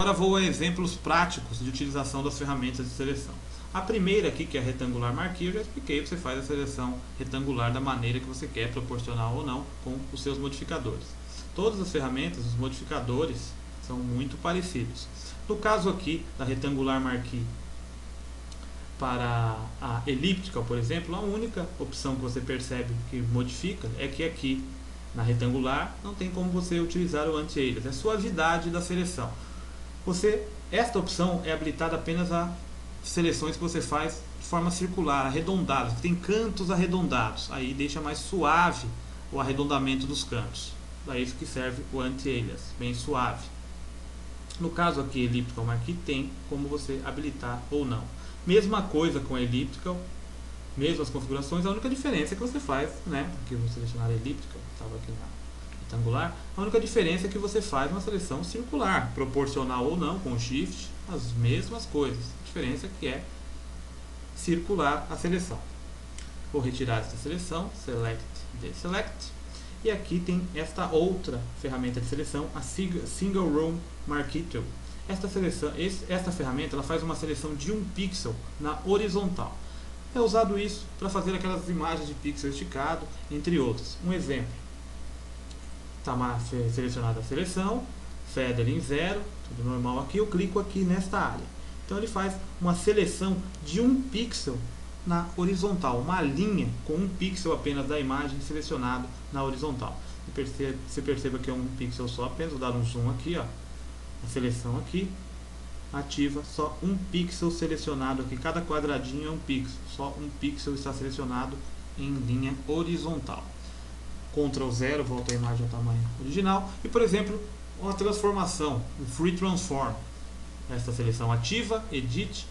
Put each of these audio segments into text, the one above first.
Agora vou a exemplos práticos de utilização das ferramentas de seleção. A primeira aqui, que é a retangular marquee, eu já expliquei, você faz a seleção retangular da maneira que você quer, proporcional ou não, com os seus modificadores. Todas as ferramentas, os modificadores, são muito parecidos. No caso aqui da retangular marquee para a elliptical, por exemplo, a única opção que você percebe que modifica é que aqui na retangular não tem como você utilizar o anti-alias, é a suavidade da seleção. Esta opção é habilitada apenas a seleções que você faz de forma circular, arredondadas, que tem cantos arredondados, aí deixa mais suave o arredondamento dos cantos. Para isso que serve o anti-alias, bem suave. No caso aqui, elliptical marquee, tem como você habilitar ou não. Mesma coisa com a elliptical, mesmas configurações, a única diferença é que você faz, aqui eu vou selecionar a elliptical, estava aqui na retangular, a única diferença é que você faz uma seleção circular, proporcional ou não, com shift, as mesmas coisas. A diferença é que é circular a seleção. Vou retirar esta seleção, select, deselect, e aqui tem esta outra ferramenta de seleção, a Single Row Marquee Tool. Esta ferramenta ela faz uma seleção de um pixel na horizontal. É usado isso para fazer aquelas imagens de pixel esticado, entre outros. Um exemplo. Está selecionada a seleção, feather em 0, tudo normal aqui, eu clico aqui nesta área. Então ele faz uma seleção de um pixel na horizontal, uma linha com um pixel apenas da imagem selecionado na horizontal. Você perceba que é um pixel só apenas, vou dar um zoom aqui, ó, a seleção aqui, ativa só um pixel selecionado aqui, cada quadradinho é um pixel, só um pixel está selecionado em linha horizontal. Ctrl 0, volta a imagem ao tamanho original. E, por exemplo, uma transformação, um Free Transform. Esta seleção ativa, Edit,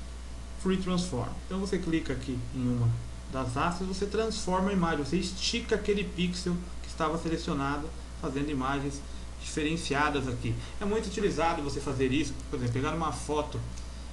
Free Transform. Então você clica aqui em uma das hastes, você transforma a imagem, você estica aquele pixel que estava selecionado, fazendo imagens diferenciadas aqui. É muito utilizado você fazer isso, por exemplo, pegar uma foto,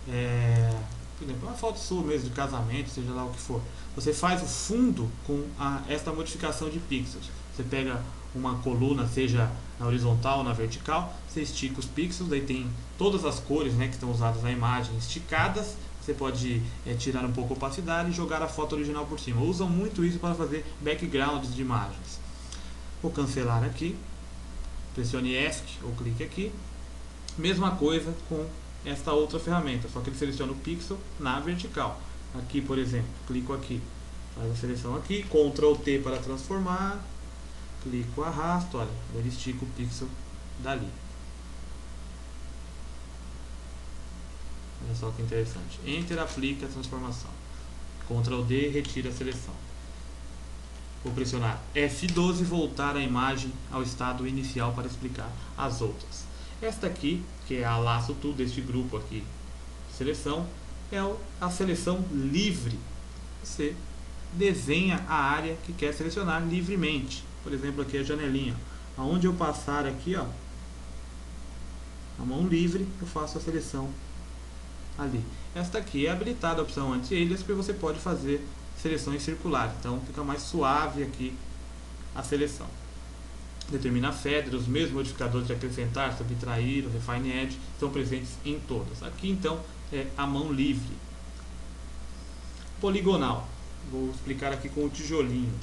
por exemplo, uma foto sua mesmo de casamento, seja lá o que for. Você faz o fundo com esta modificação de pixels. Você pega uma coluna, seja na horizontal ou na vertical, você estica os pixels, daí tem todas as cores que estão usadas na imagem esticadas. Você pode tirar um pouco a opacidade e jogar a foto original por cima. Usam muito isso para fazer backgrounds de imagens. Vou cancelar aqui, pressione ESC ou clique aqui. Mesma coisa com esta outra ferramenta, só que ele seleciona o pixel na vertical. Aqui, por exemplo, clico aqui, faz a seleção aqui, Ctrl T para transformar, clico, arrasto, olha, ele estica o pixel dali. Olha só que interessante. Enter, aplica a transformação. Ctrl D, retira a seleção. Vou pressionar F12 e voltar a imagem ao estado inicial para explicar as outras. Esta aqui, que é a laço tool deste grupo aqui, seleção, é a seleção livre. Você desenha a área que quer selecionar livremente. Por exemplo, aqui a janelinha. Aonde eu passar aqui, ó, a mão livre, eu faço a seleção ali. Esta aqui é habilitada a opção anti-alias, porque você pode fazer seleções circulares. Então fica mais suave aqui a seleção. Determina a feather, os mesmos modificadores de acrescentar, subtrair, o refine edge estão presentes em todas. Aqui então é a mão livre. Poligonal. Vou explicar aqui com o tijolinho.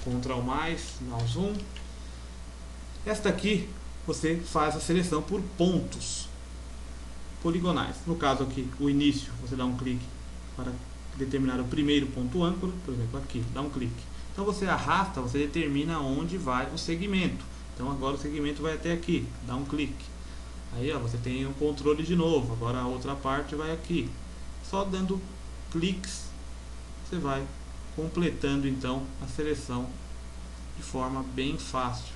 Ctrl mais, dá um zoom. Esta aqui você faz a seleção por pontos poligonais. No caso aqui, o início, você dá um clique para determinar o primeiro ponto âncora, por exemplo aqui, dá um clique. Então você arrasta, você determina onde vai o segmento. Então agora o segmento vai até aqui, dá um clique. Aí ó, você tem um controle de novo, agora a outra parte vai aqui. Só dando cliques, você vai completando então a seleção de forma bem fácil.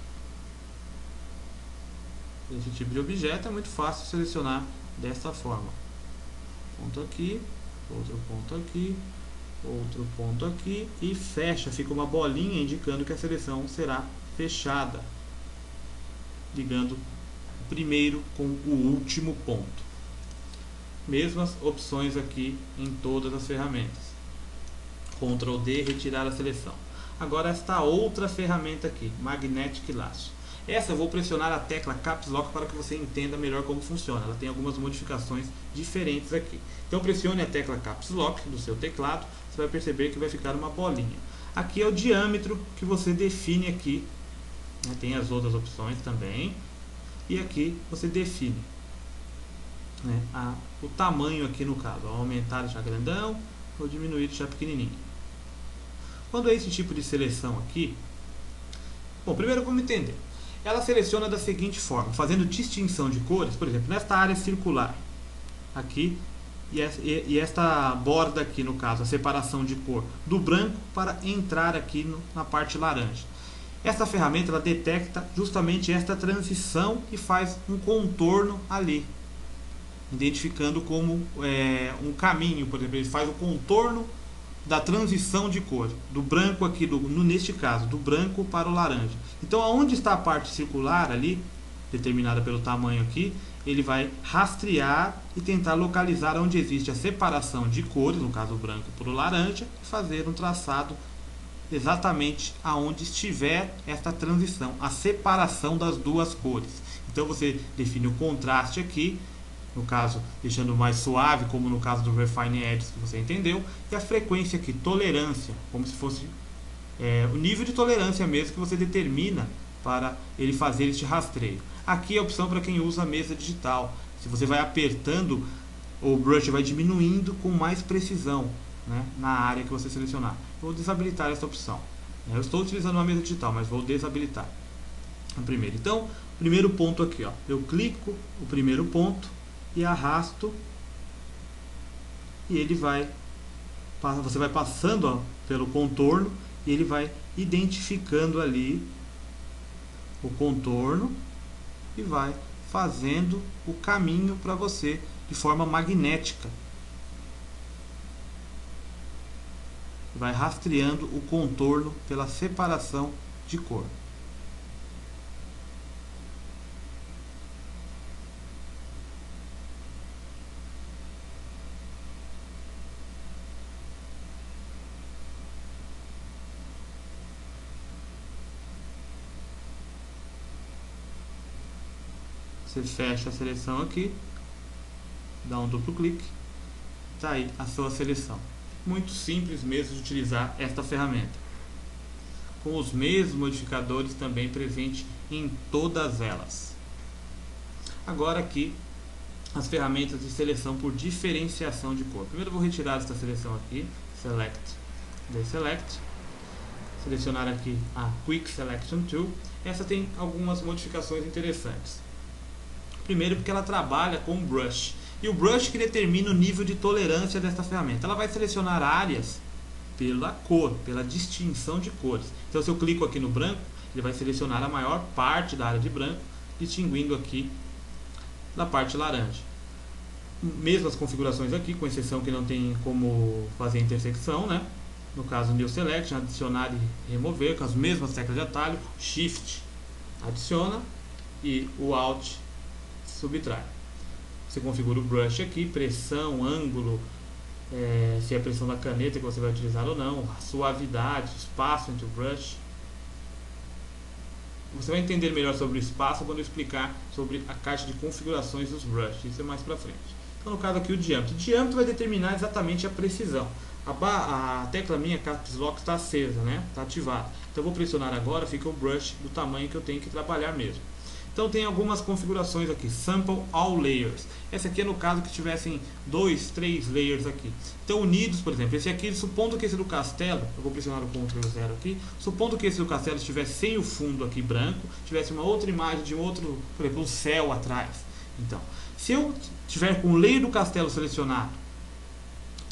Esse tipo de objeto é muito fácil selecionar dessa forma. Ponto aqui, outro ponto aqui, outro ponto aqui e fecha, fica uma bolinha indicando que a seleção será fechada, ligando o primeiro com o último ponto. Mesmas opções aqui em todas as ferramentas. Ctrl D, retirar a seleção. Agora esta outra ferramenta aqui, Magnetic Lasso. Essa eu vou pressionar a tecla Caps Lock para que você entenda melhor como funciona. Ela tem algumas modificações diferentes aqui. Então pressione a tecla Caps Lock do seu teclado, você vai perceber que vai ficar uma bolinha. Aqui é o diâmetro que você define aqui, né? Tem as outras opções também. E aqui você define, né, o tamanho aqui no caso, aumentar e deixar grandão ou diminuir e deixar pequenininho. Quando é esse tipo de seleção aqui, bom, primeiro vamos entender. Ela seleciona da seguinte forma, fazendo distinção de cores, por exemplo, nesta área circular aqui e esta borda aqui, no caso, a separação de cor do branco para entrar aqui na parte laranja. Essa ferramenta ela detecta justamente esta transição e faz um contorno ali, identificando como um caminho, por exemplo, ele faz o contorno da transição de cor, do branco aqui, neste caso, do branco para o laranja. Então, aonde está a parte circular ali, determinada pelo tamanho aqui, ele vai rastrear e tentar localizar onde existe a separação de cores, no caso o branco para o laranja, e fazer um traçado exatamente aonde estiver esta transição, a separação das duas cores. Então você define o contraste aqui, no caso deixando mais suave, como no caso do Refine Edges que você entendeu, e a frequência aqui, tolerância, como se fosse o nível de tolerância mesmo que você determina para ele fazer este rastreio. Aqui é a opção para quem usa a mesa digital. Se você vai apertando, o brush vai diminuindo com mais precisão, né, na área que você selecionar. Vou desabilitar essa opção. Eu estou utilizando uma mesa digital, mas vou desabilitar a primeira. Então, primeiro ponto aqui, ó, eu clico o primeiro ponto e arrasto e ele vai, você vai passando, ó, pelo contorno e ele vai identificando ali o contorno e vai fazendo o caminho para você de forma magnética. Vai rastreando o contorno pela separação de cor. Você fecha a seleção aqui, dá um duplo clique, tá aí a sua seleção. Muito simples mesmo de utilizar esta ferramenta, com os mesmos modificadores também presentes em todas elas. Agora aqui as ferramentas de seleção por diferenciação de cor. Primeiro eu vou retirar esta seleção aqui, Select, Deselect, selecionar aqui a Quick Selection Tool. Essa tem algumas modificações interessantes. Primeiro porque ela trabalha com o brush, e o brush que determina o nível de tolerância desta ferramenta. Ela vai selecionar áreas pela cor, pela distinção de cores. Então se eu clico aqui no branco, ele vai selecionar a maior parte da área de branco, distinguindo aqui da parte laranja. Mesmas configurações aqui, com exceção que não tem como fazer intersecção, né? No caso New Selection, adicionar e remover, com as mesmas teclas de atalho, Shift adiciona e o Alt subtrai. Você configura o brush aqui, pressão, ângulo, se é a pressão da caneta que você vai utilizar ou não, a suavidade, espaço entre o brush. Você vai entender melhor sobre o espaço quando eu explicar sobre a caixa de configurações dos brushes, isso é mais pra frente. Então no caso aqui o diâmetro. O diâmetro vai determinar exatamente a precisão. A tecla minha Caps Lock está acesa, né? Está ativada. Então eu vou pressionar agora, fica o brush do tamanho que eu tenho que trabalhar mesmo. Então tem algumas configurações aqui, Sample All Layers. Essa aqui é no caso que tivessem 2, 3 layers aqui. Então unidos, por exemplo, esse aqui, supondo que esse do castelo, eu vou pressionar o Ctrl 0 aqui, supondo que esse do castelo estivesse sem o fundo aqui branco, tivesse uma outra imagem de outro, por exemplo, um céu atrás. Então, se eu tiver com o layer do castelo selecionado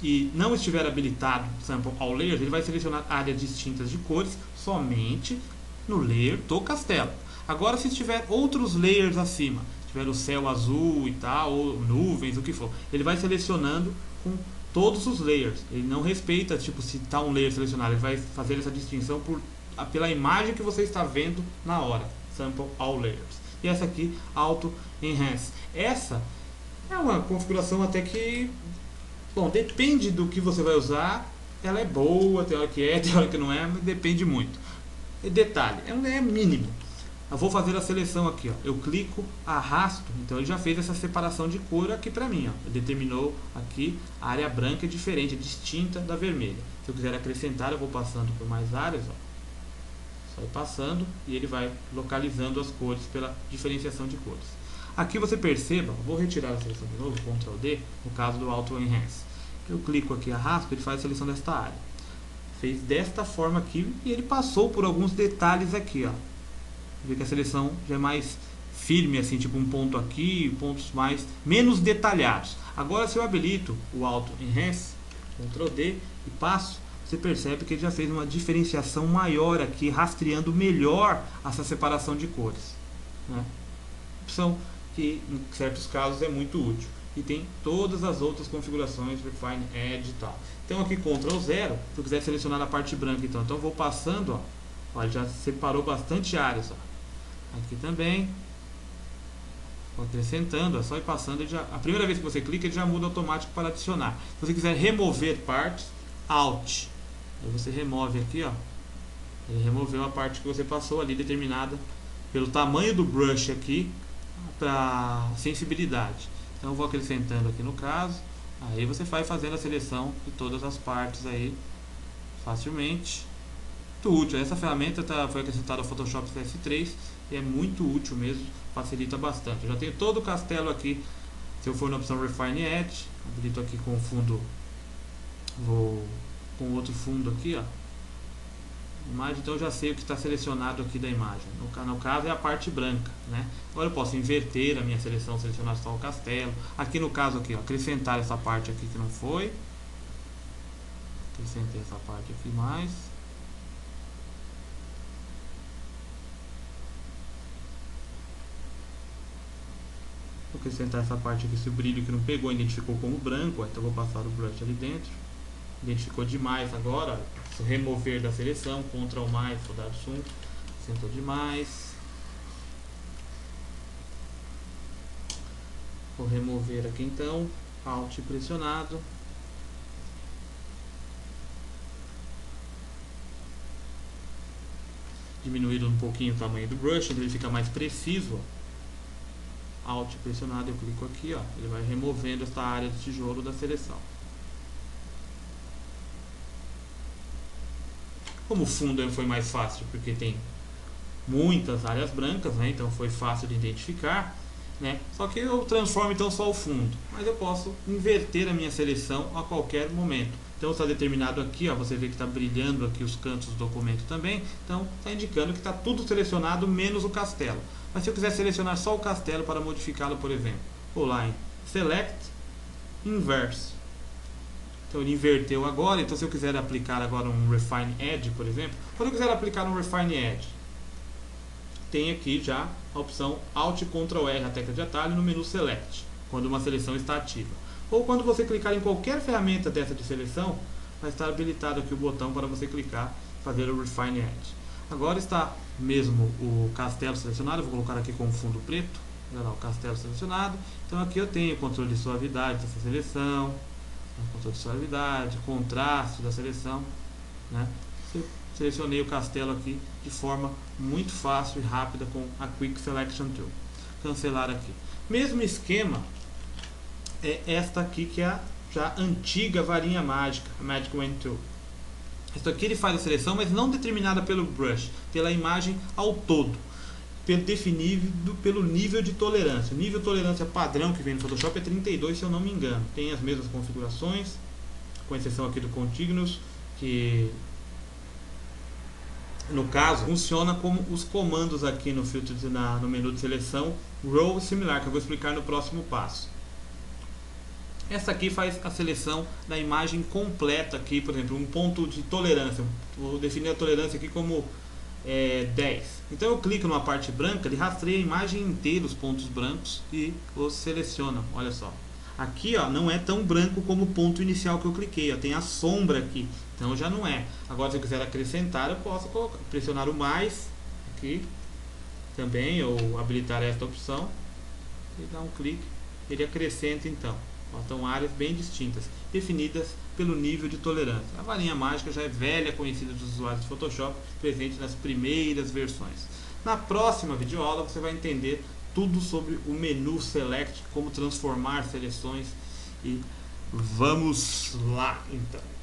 e não estiver habilitado Sample All Layers, ele vai selecionar áreas distintas de cores somente no layer do castelo. Agora, se tiver outros layers acima, tiver o céu azul e tal, ou nuvens, o que for, ele vai selecionando com todos os layers. Ele não respeita, tipo, se está um layer selecionado, ele vai fazer essa distinção pela imagem que você está vendo na hora. Sample All Layers. E essa aqui, Auto Enhance. Essa é uma configuração até que, bom, depende do que você vai usar. Ela é boa, tem hora que é, tem hora que não é, mas depende muito. E detalhe, ela é mínimo. Eu vou fazer a seleção aqui, ó. Eu clico, arrasto, então ele já fez essa separação de cor aqui para mim, ó. Ele determinou aqui a área branca é diferente, é distinta da vermelha. Se eu quiser acrescentar, eu vou passando por mais áreas, ó. Só ir passando e ele vai localizando as cores pela diferenciação de cores. Aqui você perceba, vou retirar a seleção de novo, Ctrl D, no caso do Auto Enhance. Eu clico aqui, arrasto, ele faz a seleção desta área. Fez desta forma aqui e ele passou por alguns detalhes aqui, ó. Vê que a seleção já é mais firme, assim, tipo um ponto aqui, pontos menos detalhados. Agora, se eu habilito o Auto Enhance, Ctrl D e passo, você percebe que ele já fez uma diferenciação maior aqui, rastreando melhor essa separação de cores, né? Opção que em certos casos é muito útil. E tem todas as outras configurações, Refine, Edge e tal. Então aqui Ctrl 0, se eu quiser selecionar a parte branca, então eu vou passando, ó, já separou bastante áreas, ó. Aqui também, vou acrescentando, é só ir passando, a primeira vez que você clica ele já muda automático para adicionar. Se você quiser remover partes, Alt, aí você remove aqui, ó, ele removeu a parte que você passou ali determinada pelo tamanho do brush aqui para sensibilidade. Então eu vou acrescentando aqui no caso, aí você vai fazendo a seleção de todas as partes aí facilmente. Muito útil, essa ferramenta foi acrescentada ao Photoshop CS3 e é muito útil mesmo, facilita bastante. Eu já tenho todo o castelo aqui. Se eu for na opção Refine Edge, habilito aqui com o fundo, vou com outro fundo aqui, ó, imagem, então eu já sei o que está selecionado aqui da imagem. No caso é a parte branca, né? Agora eu posso inverter a minha seleção, selecionar só o castelo. Aqui no caso aqui, ó, acrescentar essa parte aqui que não foi. Acrescentei essa parte aqui mais. Vou acrescentar essa parte aqui, esse brilho que não pegou, identificou como branco, ó, então eu vou passar o brush ali dentro. Identificou demais agora, ó, remover da seleção, Ctrl mais, vou dar zoom, acrescentou demais. Vou remover aqui então, Alt pressionado. Diminuir um pouquinho o tamanho do brush, ele fica mais preciso, ó. Alt pressionado, eu clico aqui, ó, ele vai removendo essa área de tijolo da seleção. Como o fundo foi mais fácil, porque tem muitas áreas brancas, né, então foi fácil de identificar, né, só que eu transformo então só o fundo, mas eu posso inverter a minha seleção a qualquer momento. Então está determinado aqui, ó, você vê que está brilhando aqui os cantos do documento também, então está indicando que está tudo selecionado menos o castelo. Mas se eu quiser selecionar só o castelo para modificá-lo, por exemplo, vou lá em Select, Inverse. Então ele inverteu agora, então se eu quiser aplicar agora um Refine Edge, por exemplo, quando eu quiser aplicar um Refine Edge, tem aqui já a opção Alt Ctrl R, a tecla de atalho, no menu Select, quando uma seleção está ativa. Ou quando você clicar em qualquer ferramenta dessa de seleção, vai estar habilitado aqui o botão para você clicar e fazer o Refine Edge. Agora está mesmo o castelo selecionado, eu vou colocar aqui com fundo preto, olha lá, o castelo selecionado. Então aqui eu tenho o controle de suavidade dessa seleção, controle de suavidade, contraste da seleção, né? Selecionei o castelo aqui de forma muito fácil e rápida com a Quick Selection Tool. Cancelar aqui. Mesmo esquema é esta aqui que é a já antiga varinha mágica, a Magic Wand Tool. Isso aqui ele faz a seleção, mas não determinada pelo brush, pela imagem ao todo, definido pelo nível de tolerância. O nível de tolerância padrão que vem no Photoshop é 32, se eu não me engano. Tem as mesmas configurações, com exceção aqui do Continuous, que no caso funciona como os comandos aqui no filtro no menu de seleção Row similar, que eu vou explicar no próximo passo. Essa aqui faz a seleção da imagem completa aqui, por exemplo, um ponto de tolerância. Vou definir a tolerância aqui como 10. Então eu clico numa parte branca, ele rastreia a imagem inteira, os pontos brancos, e os seleciona. Olha só. Aqui, ó, não é tão branco como o ponto inicial que eu cliquei, ó, tem a sombra aqui, então já não é. Agora se eu quiser acrescentar, eu posso pressionar o mais aqui também, ou habilitar esta opção e dar um clique, ele acrescenta então. São áreas bem distintas, definidas pelo nível de tolerância. A varinha mágica já é velha, conhecida dos usuários de Photoshop, presente nas primeiras versões. Na próxima videoaula você vai entender tudo sobre o menu Select, como transformar seleções, e vamos lá então.